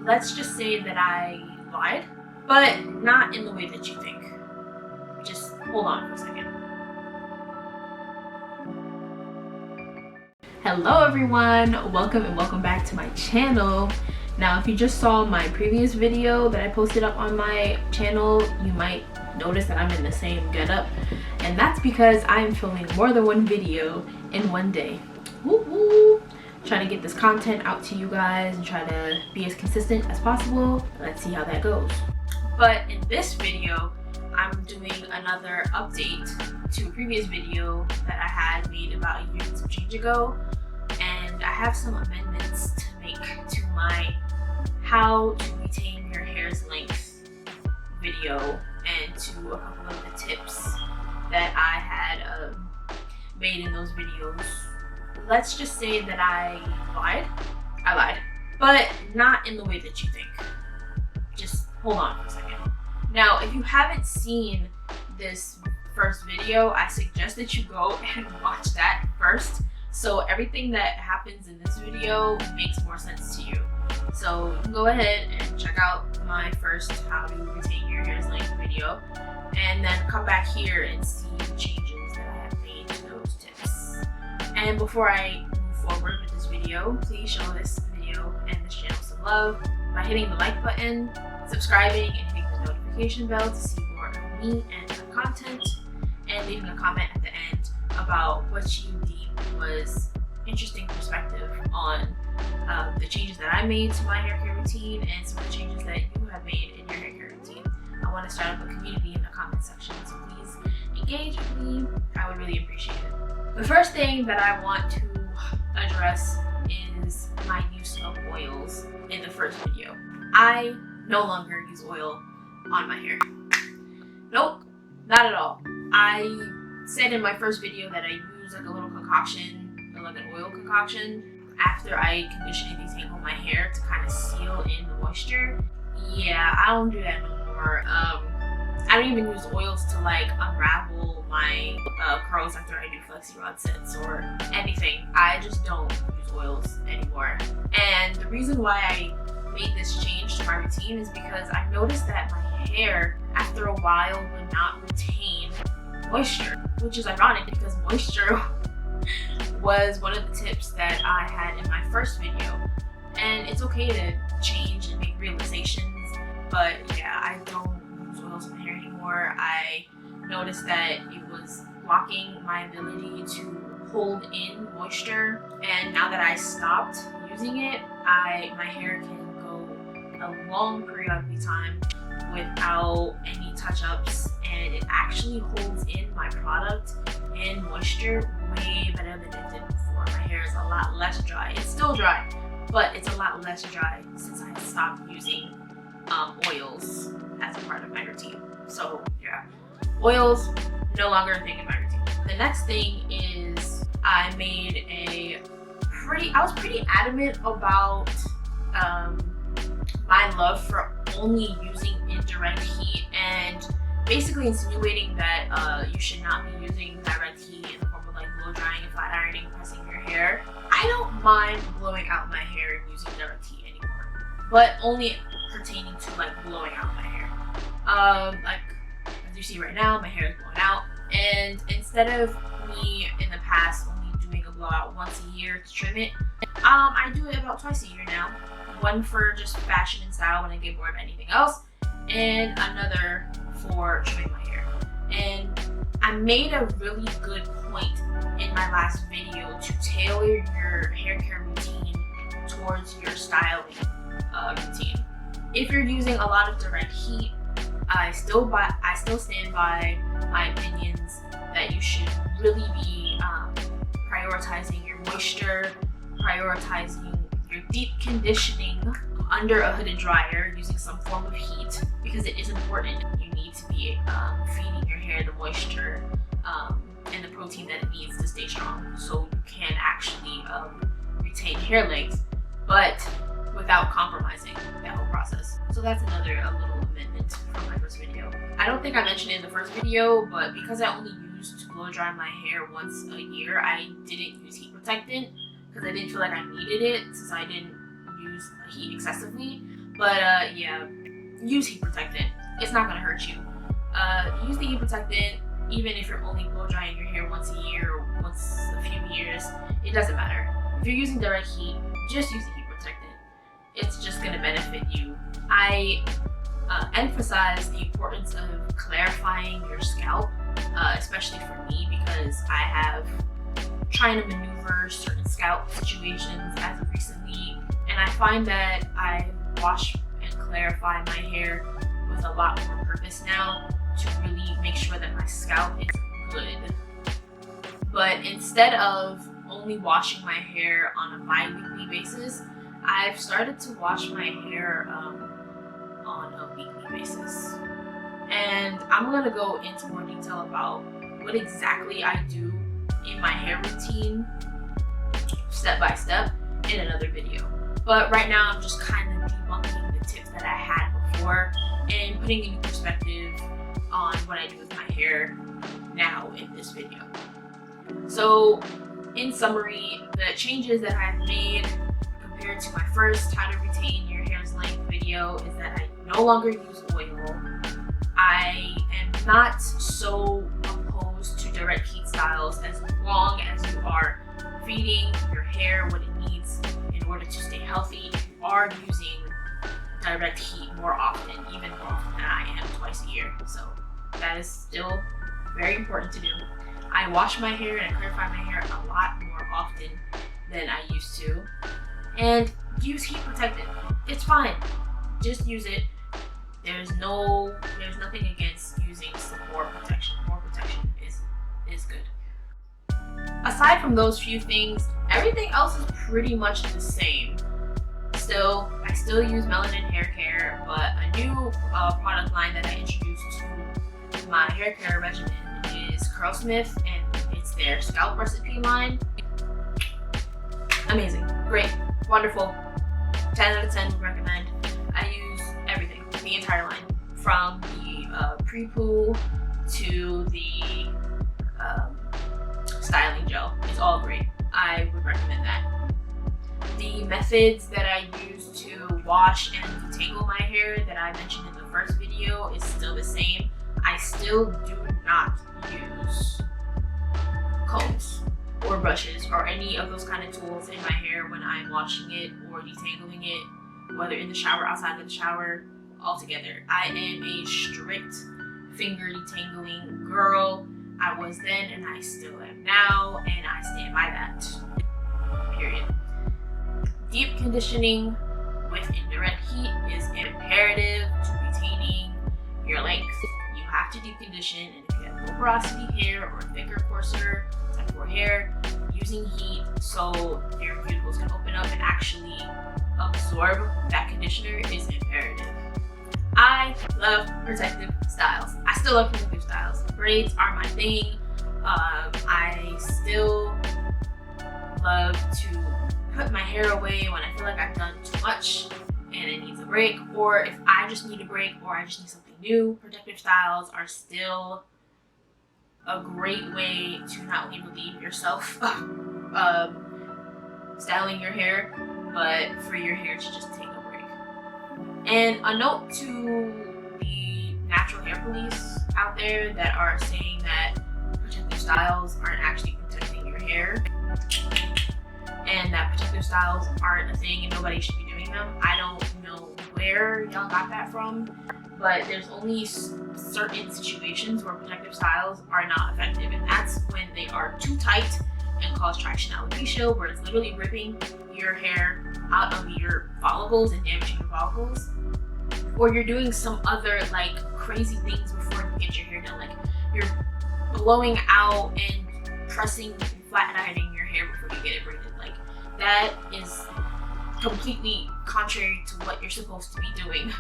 let's just say that I lied, but not in the way that you think. Just hold on for a second. Hello everyone, welcome back to my channel. Now if you just saw my previous video that I posted up on my channel, you might notice that I'm in the same getup, and that's because I'm filming more than one video in one day. Woo-hoo. Trying to get this content out to you guys and try to be as consistent as possible. Let's see how that goes. But in this video, I'm doing another update to a previous video that I had made about a year and some change ago, and I have some amendments to make to my how to retain your hair's length video and to a couple of the tips that I had made in those videos. Let's just say that I lied, but not in the way that you think. Just hold on for a second. Now, if you haven't seen this first video, I suggest that you go and watch that first, so everything that happens in this video makes more sense to you. So you can go ahead and check out my first how to retain your hair's length video, and then come back here and see the changes that I have made to those tips. And before I move forward with this video, please show this video and this channel some love by hitting the like button, subscribing, and hitting the notification bell to see more of me and my content, and leaving a comment at the end about what you deem was interesting perspective on the changes that I made to my hair care routine and some of the changes that you have made in your hair care routine. I want to start up a community in the comment section, so please engage with me. I would really appreciate it. The first thing that I want to address is my use of oils in the first video. I no longer use oil on my hair. Nope, not at all. I said in my first video that I use like a little concoction, or like an oil concoction, after I condition and detangle my hair to kind of seal in the moisture. Yeah, I don't do that no more. I don't even use oils to like unravel my curls after I do flexi rod sets or anything. I just don't use oils anymore. And the reason why I made this change to my routine is because I noticed that my hair after a while would not retain moisture, which is ironic because moisture was one of the tips that I had in my first video. And it's okay to change and make realizations, but yeah, I don't use oils in my hair anymore. I noticed that it was blocking my ability to hold in moisture, and now that I stopped using it, my hair can go a long period of time without any touch-ups, and it actually holds in my product and moisture way better than it did before. My hair is a lot less dry. It's still dry, but it's a lot less dry since I stopped using oils as a part of my routine. So yeah, oils no longer a thing in my routine. The next thing is I was pretty adamant about my love for only using indirect heat, and basically insinuating that you should not be using direct heat in the form of like blow drying and flat ironing, pressing your hair. I don't mind blowing out my hair using direct heat anymore, but only pertaining to like blowing out my hair. Like as you see right now, my hair is blown out, and instead of me in the past only doing a blowout once a year to trim it, I do it about twice a year now. One for just fashion and style when I get bored of anything else, and another for trimming my hair. And I made a really good point in my last video to tailor your hair care routine towards your styling routine. If you're using a lot of direct heat, I still stand by my opinions that you should really be prioritizing your moisture, prioritizing your deep conditioning under a hooded dryer using some form of heat, because it is important. You need to be feeding your hair the moisture and the protein that it needs to stay strong, so you can actually retain hair length, but without compromising that whole process. So that's another little amendment from my first video. I don't think I mentioned it in the first video, but because I only used blow dry my hair once a year, I didn't use heat protectant because I didn't feel like I needed it since I didn't use heat excessively. But yeah, use heat protectant. It's not gonna hurt you. Use the heat protectant even if you're only blow drying your hair once a year or once a few years. It doesn't matter. If you're using direct heat, just use the heat protectant. It's just gonna benefit you. I emphasize the importance of clarifying your scalp, especially for me, because I have trying to maneuver certain scalp situations as of recently, and I find that I wash and clarify my hair with a lot more purpose now to really make sure that my scalp is good. But instead of only washing my hair on a bi-weekly basis, I've started to wash my hair on a weekly basis. And I'm gonna go into more detail about what exactly I do in my hair routine, step by step, in another video. But right now I'm just kind of debunking the tips that I had before and putting into perspective on what I do with my hair now in this video. So in summary, the changes that I've made compared to my first how to retain your hair's length video is that I no longer use oil. I am not so opposed to direct heat styles as long as you are feeding your hair what it needs in order to stay healthy. You are using direct heat more often, even more often than I am, twice a year. So that is still very important to do. I wash my hair and I clarify my hair a lot more often than I used to. And use heat protectant. It's fine. Just use it. There's nothing against using some more protection. More protection is good. Aside from those few things, everything else is pretty much the same. I still use Melanin Hair Care, but a new product line that I introduced to my hair care regimen is Curlsmith, and it's their scalp recipe line. Amazing, great, wonderful, 10 out of 10 would recommend. I use everything, the entire line, from the pre-poo to the styling gel. It's all great. I would recommend that. The methods that I use to wash and detangle my hair that I mentioned in the first video is still the same. I still do not use combs or brushes or any of those kind of tools in my hair when I'm washing it or detangling it, whether in the shower, outside of the shower, altogether. I am a strict finger detangling girl. I was then and I still am now, and I stand by that. Period. Deep conditioning with indirect heat is imperative to retaining your length. You have to deep condition, and if you have low porosity hair or thicker, coarser type 4 hair, using heat so your cuticles can open up and actually absorb that conditioner is imperative. I love protective styles. I still love protective styles. Braids are my thing. I still love to put my hair away when I feel like I've done too much and it needs a break, or if I just need a break or I just need something new. Protective styles are still a great way to not only relieve yourself styling your hair, but for your hair to just take a break. And a note to the natural hair police out there that are saying that protective styles aren't actually protecting your hair, and that protective styles aren't a thing and nobody should be doing them. I don't know where y'all got that from, but there's only certain situations where protective styles are not effective, and that's when they are too tight and cause traction alopecia, where it's literally ripping your hair out of your follicles and damaging your follicles, or you're doing some other like crazy things before you get your hair done, like you're blowing out and pressing and flat ironing your hair before you get it braided. Like that is completely contrary to what you're supposed to be doing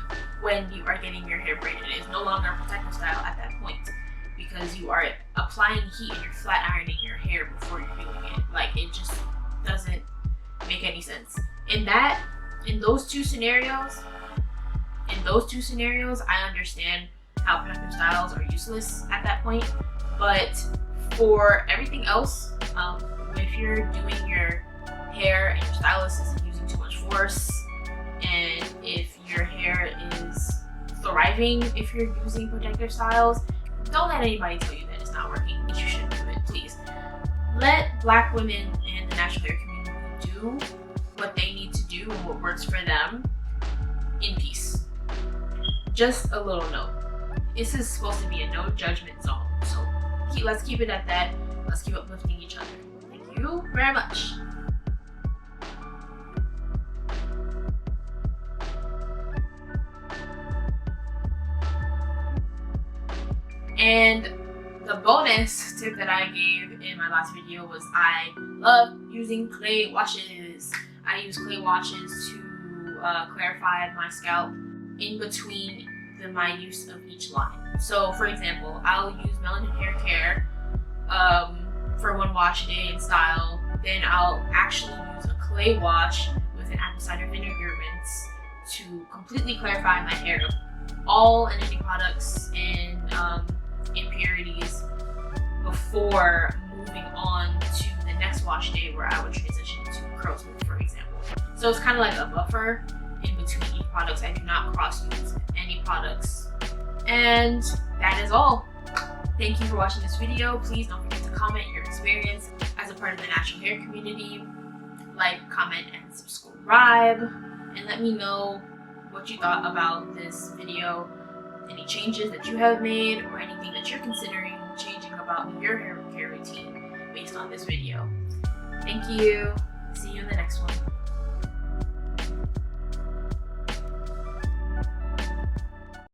when you are getting your hair braided. It is no longer a protective style at that point, because you are applying heat and you're flat ironing your hair before you're doing it. Like it just doesn't make any sense. In those two scenarios, I understand how protective styles are useless at that point. But for everything else, if you're doing your hair and your stylist isn't using too much force, and if your thriving if you're using protective styles. Don't let anybody tell you that it's not working, that you shouldn't do it, please. Let Black women and the natural hair community do what they need to do and what works for them in peace. Just a little note. This is supposed to be a no judgment zone, so let's keep it at that. Let's keep uplifting each other. Thank you very much. And the bonus tip that I gave in my last video was I love using clay washes. I use clay washes to clarify my scalp in between my use of each line. So for example, I'll use Melanin Hair Care for one wash a day in style. Then I'll actually use a clay wash with an apple cider vinegar rinse to completely clarify my hair of all and any products and impurities before moving on to the next wash day where I would transition to curl smooth, for example. So it's kind of like a buffer in between each products. I do not cross use any products. And that is all. Thank you for watching this video. Please don't forget to comment your experience as a part of the natural hair community. Like, comment, and subscribe. And let me know what you thought about this video, any changes that you have made, or anything that you're considering changing about your hair care routine based on this video. Thank you. See you in the next one.